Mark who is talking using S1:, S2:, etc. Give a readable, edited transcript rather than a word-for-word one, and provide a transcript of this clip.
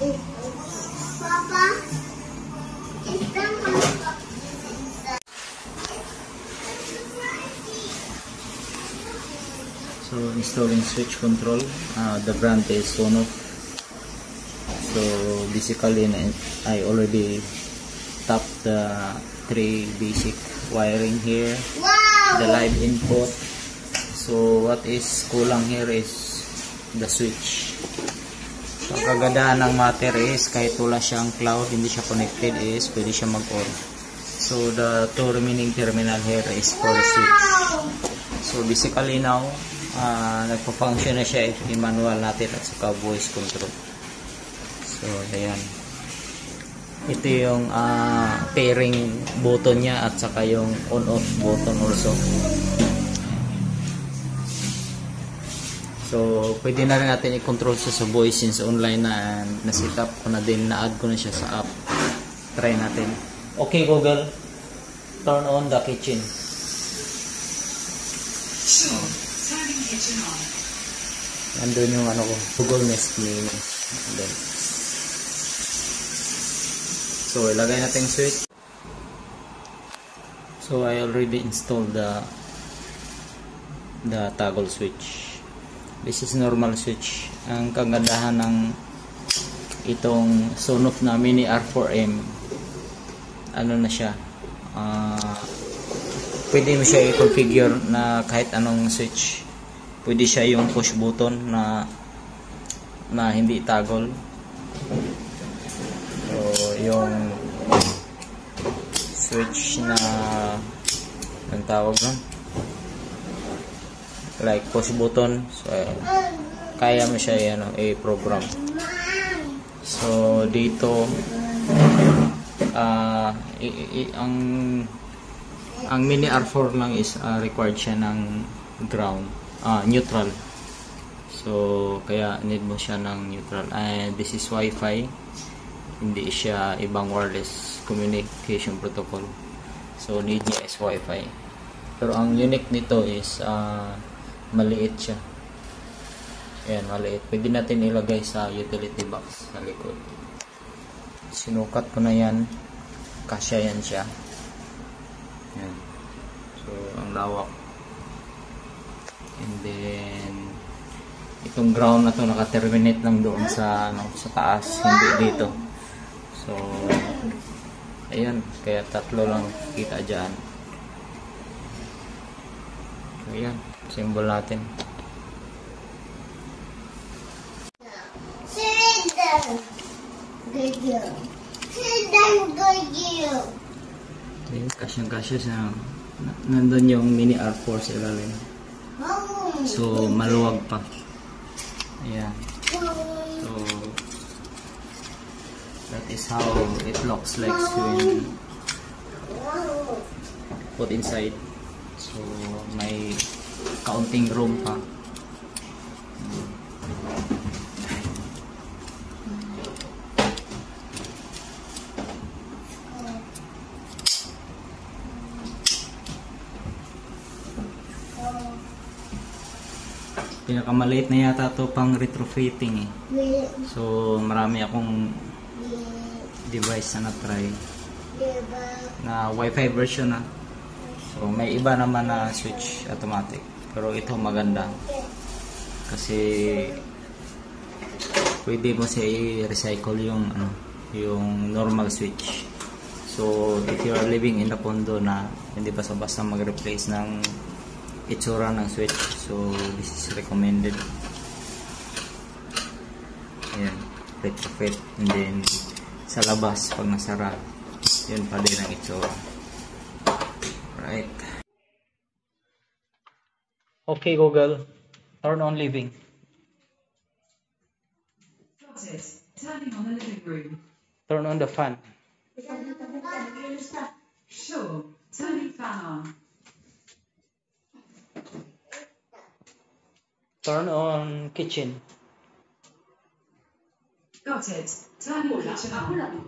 S1: Papa,
S2: so installing switch control, the brand is Sonoff. So basically I already tapped the three basic wiring here.
S1: wow!
S2: The live input. So what is kulang here is the switch. So ang kagandahan ng Matter is kahit wala siyang cloud, hindi siya connected, is pwede siya mag-on. So the two remaining terminal here is for the switch. So basically now nagpa-function na siya in manual natin at saka voice control. So ayan, ito yung pairing button niya at saka yung on-off button also. So pwede na rin natin i-control siya sa voice since online na na-set up ko na din, na-add ko na siya sa app. Try natin. Okay Google, turn on the kitchen.
S3: Sure, turning kitchen on.
S2: Nandun yung ano ko, Google Nest Mini. So ilagay natin yung switch. So I already installed the toggle switch. This is normal switch. Ang kagandahan ng itong Sonoff na Mini R4M, ano na siya, pwede mo siya i-configure na kahit anong switch. Pwede siya yung push button na hindi toggle. So yung switch na ang tawag nun, like push button, so kaya mo siya i-program. So dito ang Mini R4 lang is required siya ng ground, neutral. So kaya need mo siya ng neutral, and this is Wi-Fi, hindi siya ibang wireless communication protocol. So need niya is Wi-Fi. Pero ang unique nito is maliit siya. Ayan, maliit. Pwede natin ilagay sa utility box sa likod. Sinukat ko na yan. Kasya yan siya. Ayan. So, ang lawak. And then, itong ground na to naka-terminate lang doon sa taas, hindi dito. So, ayan. Kaya tatlo lang kita dyan. So, ayan. Symbol natin. Okay, kasyang-kasya siya. Nandun yung Mini R4 sa ilalim. So, maluwag pa. Ayan. So, that is how it looks like when put inside. So, may kaunting room pa. Pinakamaliit na yata to pang retrofitting eh. So marami akong device na na-try na Wi-Fi version na. So may iba naman na switch automatic, pero ito maganda kasi pwede mo siya i-recycle yung normal switch. So if you are living in the condo na hindi basta-basta mag-replace ng itsura ng switch, so this is recommended. Ayan, retrofit. And then sa labas pag nasara, yun pa din ang itsura. Right. Okay Google, turn on living.
S3: Got it. Turning on the living room.
S2: Turn on the fan.
S3: Sure, turning fan on.
S2: Turn on kitchen.
S3: Got it. Turning kitchen on.